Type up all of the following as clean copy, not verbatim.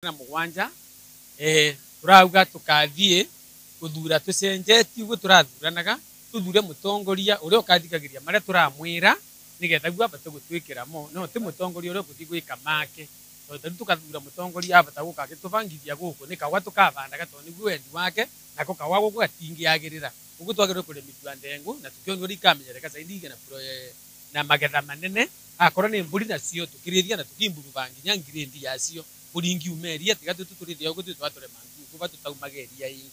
na mugwanja turauga tukathie guthura tucenjetie uguo turathuranaga tuthure mutongoria uria ukathikagiria maria turamwira nigetha gwa bata gutwikira mo no ti mutongoria uria guthi gwika make tondu tukathura mutongoria abata guka gitubangithia guku ni kagwa tukabandaga tondu niguo endi wake nako kagwa guku gatingiagirira uguo twagirwo kurimitua ndengu na tukionio rikamenyereka zaidi na magetha manene akorwo ni mburi nacio tukirithia na tukimburuba nginya ngirindi yacio buringi umeria tiga tuturithia uguo twatore mangu kuba tutaumageria ingi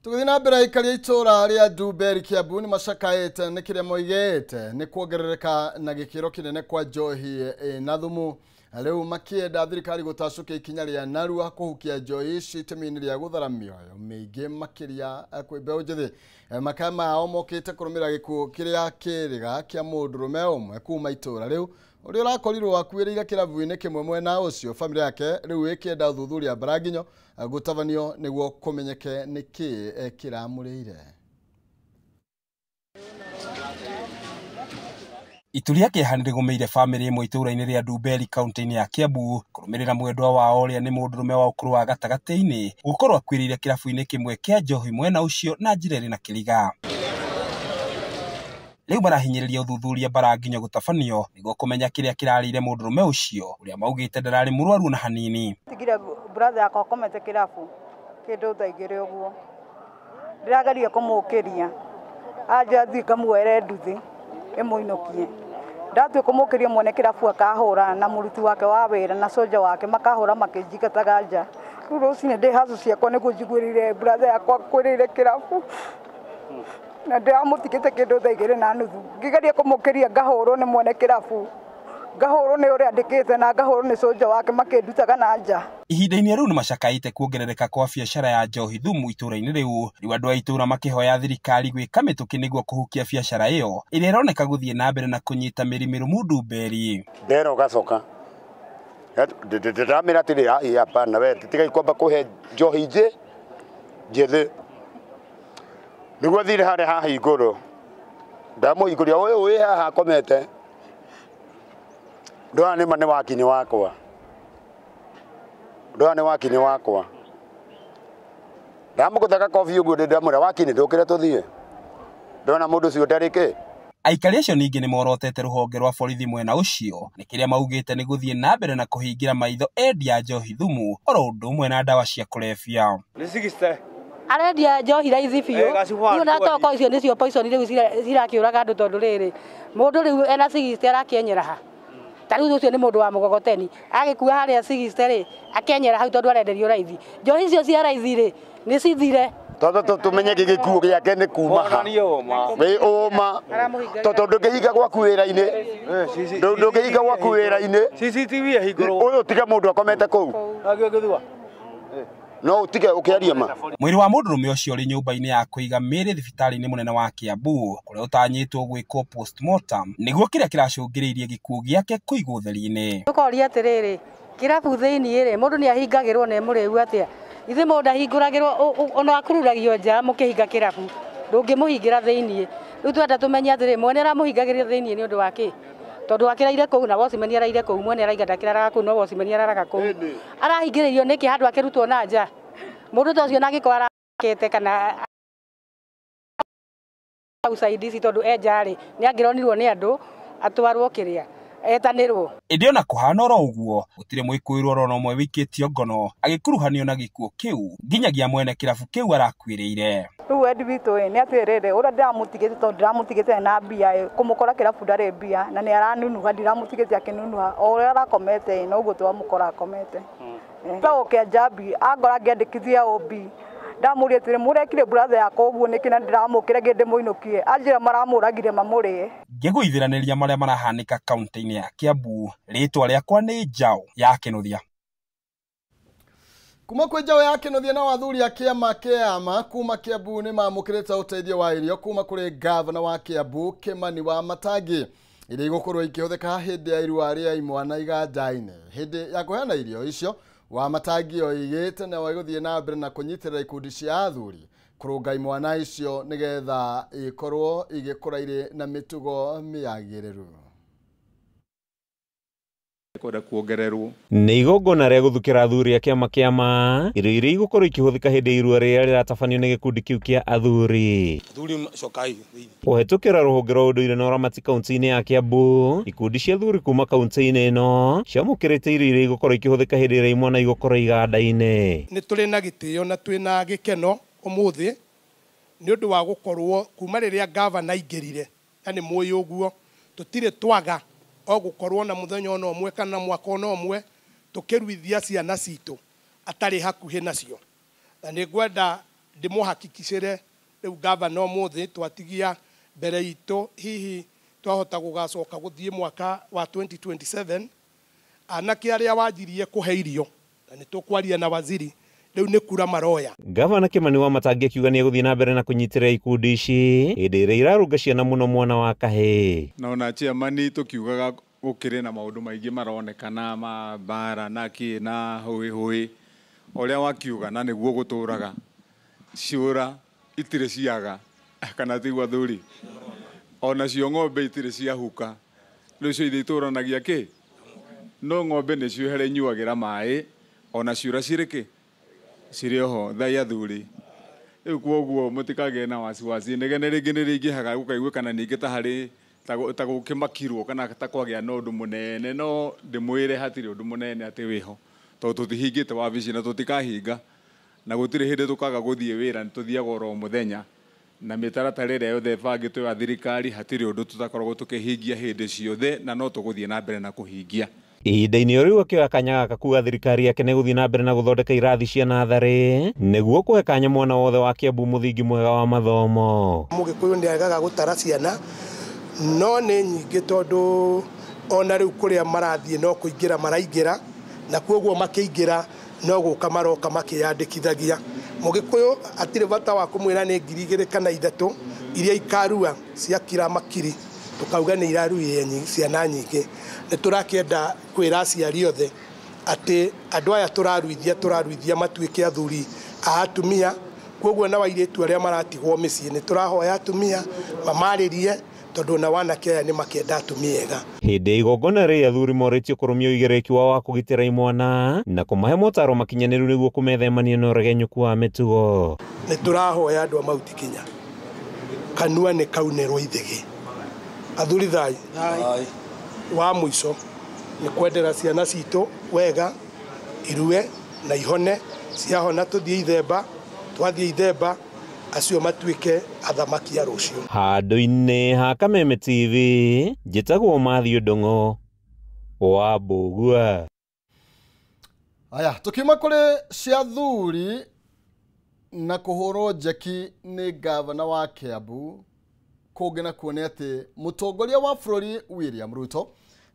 tugithina mbere ikaria itura ria Ndumberi Kiambu ni macakaite ni kiria moigete ni kuongerereka na gikiro kinene kwa njohi na thumu riu makienda thirikari gutacukia ikinya ria narua kuhukia njohi ici itemini ria guthara mioyo miingi makiria kwi mbeũ njithi makaya mao mokite kurumira gikuo kiria kiriga kia mundurume umwe kuma itura riu uria urakorirwo akuiriire kirabu-ini kimwe mwena ucio family yake riu ikienda uthuthuria Baraginyo gutavanio niguo kumenyeke niki kiramurire. Ituria kihanire gumeire family imwe itura-ini ria Ndumberi kaunti-ini ya Kiambu kurumirira mwendwa wao uria ni mundurume wa ukuru wa gatagati-ini gukorwo akwiriire kirabu-ini kimwe kia njohi mwena ucio na njira iri na kiriga. Riu marahinyiriria uthuthuria Baraginyo gutabanio niguo kumenya kiria kirarire mundurume ucio uria maugite ndarari murwaru na hanini. Tigira brother yakwa komete kirabu kindu thaigire uguo ndirageria kumukiria aja thika muere nduthi imuinokie ndatwe kumukiria mwene kirabu akahura na muruti wake wa wira na soja wake makahura makijikataga nja rucine ndi hacu ciakwa niguo njigwirire brother yakwa kwirire kirabu na ndamutikite kindu thaigire na nuthu ngigeria kumukiria ngahurwo ni mwene kirabu ngahurwo ni uria andikite na ngahurwo ni soja wake makindutaga na nja. Ihinda-ini riu ni macakaite kuongerereka kwa biacara ya njohi thumu itura-ini riu andu a itura makihoya thirikari gwika mituki niguo kuhukia biacara iyo iria ironeka guthie na mbere na kunyita mirimiru Ndumberi. Ndero gacoka ndiramira atiri hapana we tigai kwamba kuhe njohi njithi niguo thire hare haha iguru ndamuhiguria uyu wi haha komete ndoa ni mane wakini wakwa ndoa ni wakini wakwa ndamukuthaga kofi uguo ndamura wakini ndukire tuthie ndona mundu cio ndarike. Aikari acio ningi ni morotete ruhonge rwa borithi mwena ucio ni kiria maugite ni guthie na mbere na kuhingira maitho endia njohi thumu oro undu umwe na ndawa cia kulevya. Arendia njohi raithi biũ riu na toko icio nicio poison riu cirakiuraga andu tondu riri mundu riu ena cigiste arakienyera ha tariu ucio ni mundu wa mugogoteni agikua haria cigiste ri akenyera hau tondu arenderio raithi njohi icio cia raithi ri ni cithire tondu tumenye gikuo giake ni kuma ha we uma tondu ndungihinga gwaku wira-ini ndungihinga gwaku wira-ini CCTV ahinguru uyu tiga mundu akomete kuu no utige ukiaria ma. Mwiri wa mundurume ucio ri nyumba-ini ya kuiga miri thibitari-ini munene wa Kiambu kuria utanyitwo gwikwo postmortem niguo kiria kiracungiriirie gikuo giake kuigwo theri-ini. Tukoria atiriri kirabu thiini ri mundu ni ahingagirwo ne muriu atia ithe mundu ahinguragirwo ona akururagio nja mukihinga kirabu ndungimuhingira thiini riu twenda tumenye atiri mwene aramuhingagiria thiini ni undu wake tondu akiraire kuu na wocimeni araire kuu mwene araiga ndakiraraga kuu no wocimeni araraga kuu arahingiririo niki handu akirutwo na nja mundu tocio na giko arakete kana usaidizi tondu enjari ni angironirwo ni andu atwarwo kiria etanirwo indi ona kuhana oro uguo gutire mwikuirwo oro no mwe wikitio ngono agikuruhanio na gikuo kiu nginyagia mwene kirabu kiu arakwiriire. Riu endi witu ni atirire uria ndiramutigite tondu ndiramutigite na mbia kumukora kirabu ndari mbia na ni aranunuha ndiramutigite akinunuha o uria arakomete no uguo twamukora akomete uke njambi angora ngiandikithia obi ndamuria atiri murekire brother yakwa uguo nikina ndiramukire ngende muinokie anjira maramuragire mamurie ngiguithiraniria maria marahanika kaunti-ini ya Kiambu ritwa riakwa ni Njau ya Kinuthia. Kuma kwi Njau ya Kinuthia na wathuri a kiama kiama kuma Kiambu ni mamukirite uteithio wa irio kuma kuri gavana wa Kiambu Kimani Wamatangi iria igukorwo ikihuthika hindi ya irua ria imwana iganja-ini hindi ya kuheana irio icio Wamatangi oigite na wiguthie na mbere na kunyitirira ikundi cia athuri kurunga imwana icio nigetha ikorwo igikura iri na mitugo miagiriru. kwenda kuongererwo nĩ igongona rĩa gũthukĩra athuri a kĩama kĩa ma irio iria igũkorwo ikĩhũthĩka hĩndĩ ya irua rĩrĩa rĩratabanio nĩ gĩkundi kĩu kĩa athuri. Kũhetũkĩra rũhonge rwa ũndũire na ũramati kaunti-inĩ ya Kiambu, ikundi cia athuri kuma kaunti-inĩ ĩno ciamũkĩrĩte irio iria igũkorwo ikĩhũthĩka hĩndĩ ĩrĩa imwana igũkorwo iganda-inĩ. Nĩ tũrĩ na gĩtĩo na twĩna gĩkeno ũmũthĩ nĩ ũndũ wa gũkorwo kuma rĩrĩa gavana aingĩrire, na nĩ mũĩ ũguo tũtirĩ twaga o gũkorwo na mũthenya ona ũmwe kana mwaka ona ũmwe tũkĩruithia ciana citũ atarĩ hakuhĩ nacio. Na nĩ ngwenda ndĩmũhakikicĩre rĩu gavana ũmũthĩ twatigia mbere itũ hihi twahota gũgacoka gũthiĩ mwaka wa 2027 anake arĩa wanjirie kũhe irio na nĩ tũkwaria na waziri rĩu nĩ kura maroya. Gavana Kimani Wamatangi akiuga nĩ egũthiĩ na mbere na kũnyitĩrĩra ikundi ici hĩndĩ ĩrĩa irarũnga ciana mũno mwana wa kahĩĩ. na ona chairman tũkiugaga gũkĩrĩ na maũndũ maingĩ maronekana ma bara na kĩ na hũĩ ũrĩa wakiuga na nĩguo gũtũraga ciũra itirĩ ciaga kana tigwa thuri ona cio ng'ombe itirĩ ciahuka rĩu cio ithe itũranagia kĩ no ng'ombe nĩ ciohere nyuagĩra maĩ ona ciũra cirĩ cirĩ oho thai athuri rĩu kwoguo mũtikagĩe na wasiwasi negene rĩngĩ nĩ rĩingĩhaga gũkaigua kana ningĩ ta harĩ ta gũkĩmakirwo kana ta kwagĩa na ũndũ mũnene no ndĩmwĩre hatirĩ ũndũ mũnene atĩ wĩho tondũ tũtihingĩte wabici na tũtikahinga na gũtirĩ hĩndĩ tũkaga gũthiĩ wĩra nĩ tũthiaga oro mũthenya na mĩtaratara ĩrĩa yothe ĩbangĩtwo ya thirikari hatirĩ ũndũ tũtakoragwo tũkĩhingia hĩndĩ ciothe na no tũgũthiĩ na mbere na kũhingia. Ihinda-inĩ o rĩu akĩoya kanya gaka kuga thirikari yake nĩ gũthiĩ na mbere na gũthondeka irathi cia natharĩ nĩguo kũhe kanya mwana wothe wa Kiambu mũthingi mwega wa mathomo. Mũgĩkũyũ nĩ agaga gũtara ciana no nĩ nyingĩ tondũ ona rĩu kũrĩa marathiĩ no kũingĩra maraingĩra na kwoguo makĩingĩra no gũka maroka makĩyandĩkithagia. Mũgĩkũyũ atirĩ bata wa kũmwĩra nĩ 2,000 kana 3 iria ikarua cia kira makiri tukauga nĩ iraruire ciana nyingĩ. Nĩ tũrakĩenda kwĩra aciari othe atĩ andũ aya tũraruithia matuĩke athuri a atumia, kwoguo na wairĩtu arĩa maratigwo mĩciĩ nĩ tũrahoya atumia mamarĩrie tondũ na wanake aya nĩ makĩenda atumia ega. Hĩndĩ ya igongona rĩrĩ athuri morĩtio kũrũmia ũigĩrĩrĩki wao wa kũgitĩra imwana na kũmahe motaro makinyanĩru nĩguo kũmethemania na ũregenyũku wa mĩtugo. Nĩ tũrahoya andũ a Mount Kenya kanua nĩ kaunĩrwo ithĩgĩ. Athuri thai wa mũico nĩ kwendera ciana citũ wega irue na ihone ciahona tũthiĩ ithemba twathiĩ ithemba acio matuĩke athamaki a rũciũ. Handũ-inĩ ha Kameme TV njĩtagwo Mathiũ Ndung'u wa Mbũgua. Aya tukiuma kũrĩ cia athuri na kũhũrwo njeki nĩ gavana wa Kiambu kũngĩ na kuone atĩ mũtongoria wa bũrũri William Ruto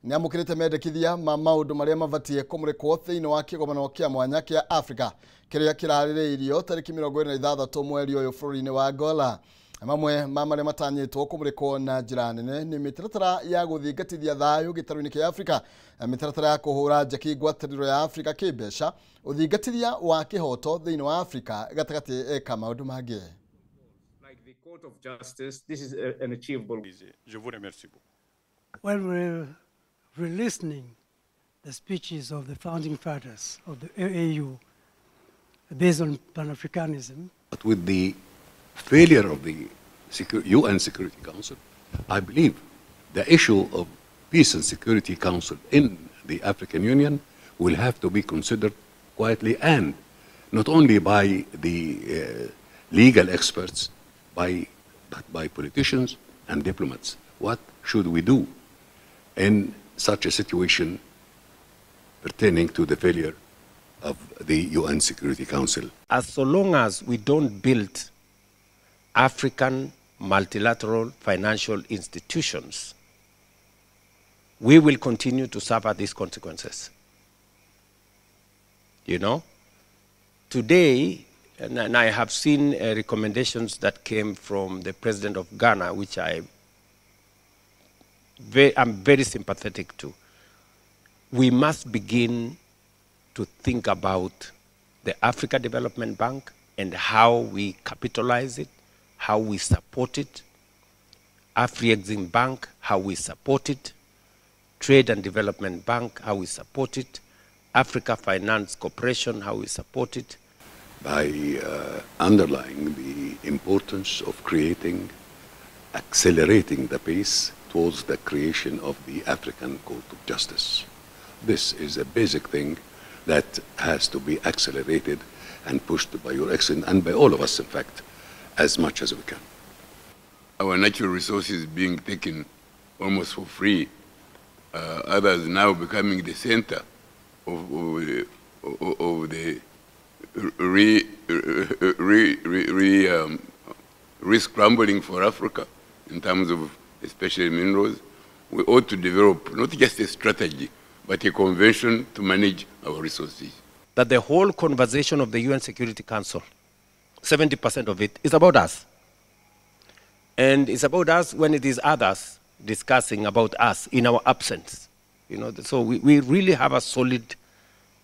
nĩ amũkĩrĩte mendekithia ma maũndũ marĩa mabatiĩ kũmũrĩkwo thĩinĩ wa kĩgomano kĩa mwanya kĩa Africa kĩrĩa kĩrarĩrĩirio tarĩki 26 mweri ũyũ bũrũri-inĩ wa Angola. Mamwe ma marĩa matanyĩtwo kũmũrĩkwo na njĩra nene nĩ mĩtaratara ya gũthingatithia thayũ gĩtarũ-inĩ kĩa Africa, mĩtaratara ya kũhũra njeki ngwatanĩro ya Africa kĩmbeca, ũthingatithia wa kĩhoto thĩinĩ wa Africa gatagatĩ ka maũndũ mangĩ. The Court of Justice, this is an achievable. Je vous remercie beaucoup. Well, we're listening the speeches of the founding fathers of the AAU based on Pan-Africanism. But with the failure of the UN Security Council, I believe the issue of Peace and Security Council in the African Union will have to be considered quietly and not only by the legal experts, but by politicians and diplomats. What should we do in such a situation pertaining to the failure of the UN Security Council? As so long as we don't build African multilateral financial institutions, we will continue to suffer these consequences. You know, today, and I have seen recommendations that came from the president of Ghana, which I'm very sympathetic to. We must begin to think about the Africa Development Bank and how we capitalize it, how we support it, Afrexim Bank, how we support it, Trade and Development Bank, how we support it, Africa Finance Corporation, how we support it. By underlying the importance of accelerating the pace towards the creation of the African Court of Justice. This is a basic thing that has to be accelerated and pushed by Your Excellency and by all of us, in fact, as much as we can. Our natural resources being taken almost for free, others now becoming the center of the re-scrambling for Africa in terms of especially minerals. We ought to develop not just a strategy, but a convention to manage our resources. That the whole conversation of the UN Security Council, 70% of it is about us. And it's about us when it is others discussing about us in our absence. You know, so we really have a solid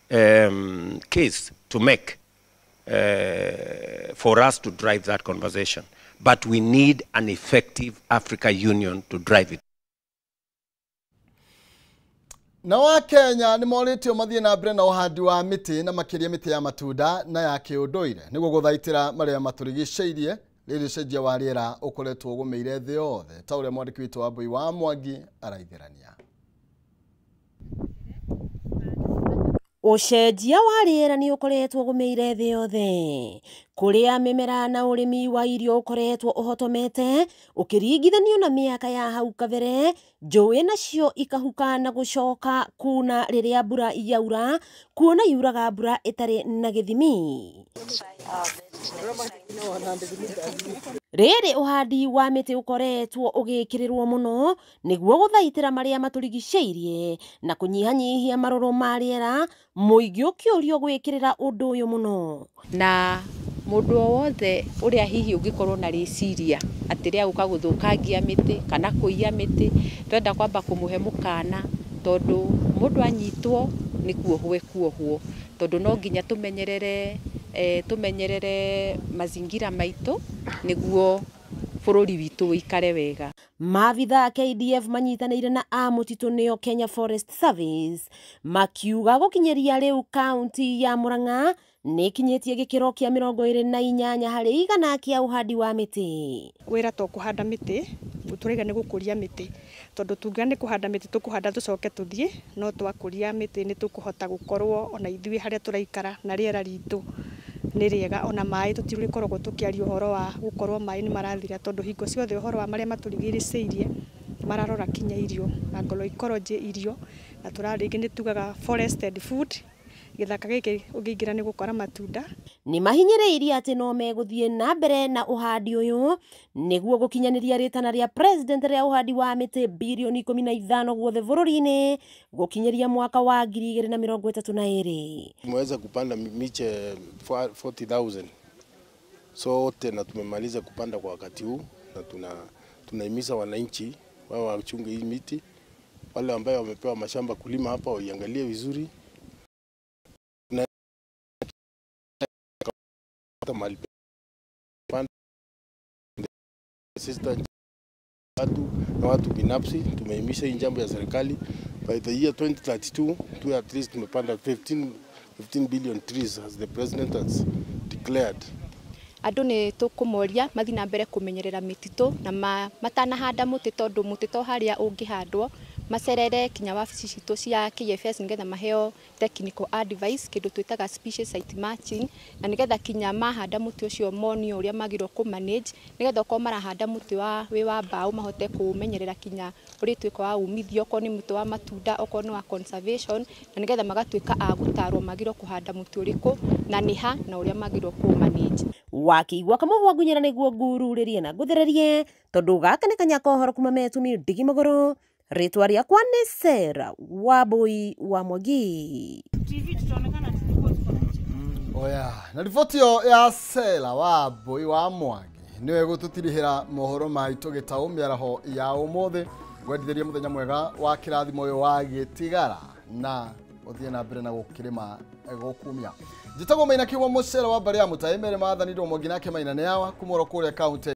case to make for us to drive that conversation. But we need an effective Africa Union to drive it. Na wa Kenya ni moritio mathie na mbere na uhandi wa miti na makiria miti ya matunda na ya kiunduire niguo guthaitira maria maturigiceirie riri cenjia wa riera ukoretwo gumeire thi yothe ta uria mwandiki witu wa Mbui wa Mwangi araithirania. Ucenjia wa riera ni ukoretwo gumeire thi yothe kuria mimera na urimi wa irio ukoretwo uhotomete ukiringithanio na miaka ya hau kabere. Njũĩ nacio ikahuka na gucoka kuna riria mbura yaura kuona yuraga mbura itari na githimi. Riri uhandi wa miti ukoretwo ugikirirwo muno niguo guthaitira maria maturigiceirie na kunyihanyihia maroro ma riera. Muingi ukiurio gwikirira undu uyu muno na mundu wothe uria hihi ungikorwo na riciria ati ria guka guthukangia miti kana kuiya miti twenda kwamba kumuhe mukana tondu mundu anyitwo ni kuohwo tondu no nginya tumenyerere mazingira maitu niguo bururi witu ikare wega. Maabitha KDF manyitanĩire na amutitu nio Kenya Forest Service makiuga gukinyeria riu kaunti ya Murang'a nikinyetie gikiro kia 28 harĩ 100 kia uhandi wa miti. Wira to kuhanda miti turiga ni gukuria miti tondu tunga ni kuhanda miti tukuhanda tucoke tuthie no twakuria miti ni tukuhota gukorwo ona ithui haria turaikara na riera ritu ni riega ona mai tutirikorwo tukiaria uhoro wa gukorwo mai ni marathira tondu hingo ciothe uhoro wa maria maturigiriceirie mararora kinya irio agroecology irio na turaringi ni tugaga forested food githaka giki ugingira ni gukora matunda. Ni mahinyĩrĩirie ati no meguthie na mbere na uhandi uyu niguo gukinyaniria ritana ria president ria uhandi wa miti bilioni 15 guothe bururi-ini gukinyeria mwaka wa 2032. Tumeweza kupanda miche 40,000 sote na tumemaliza kupanda kwa wakati huu na tunahimiza wananchi wao wachunge hii miti. Wale ambao wamepewa mashamba kulima hapa waiangalie vizuri. Watu binafsi tumehimiza hii jambo ya serikali by the year 2032 to at least tumepanda 15 billion trees as the president has declared. Andu ni tukumoria mathi na mbere kumenyerera mititu na matanahanda muti tondu mutito haria ungihandwo macerere kinya wabici citu cia KFS nigetha maheo technical advice kindu twitaga species site matching na nigetha kinya mahanda muti ucio monio uria magirwo ku manage nigetha ko marahanda muti wa mbao mahote kumenyerera kinya uri twika wa umithio ko ni muti wa matunda oko ni wa conservation na nigetha magatwika agutarwo magirwo kuhanda muti uriku na niha na uria magirwo ku manage. Wakiigua kamuhwa gunyera niguo ngururirie na nguthererie tondu gaka ni kanya kohoro kuma metumi Ndigi Maguru. Ritwa riakwa ni Sera wa Mbui wa Mwangi. Oya, na riboti ya Sera wa Mbui wa Mwangi niwe gututirihira mohoro maitu gitau miaraho ya umuthi gwendithiria muthenya mwega wa kirathimo uyu wa gitigara na uthie na mbere na gukirima gukumia. Njitagwo Maina Kiugo Mucera wa Mbari ya Mutaimere mathanirwo Mwangi nake Maina ni yawa kumoro kuria kaunti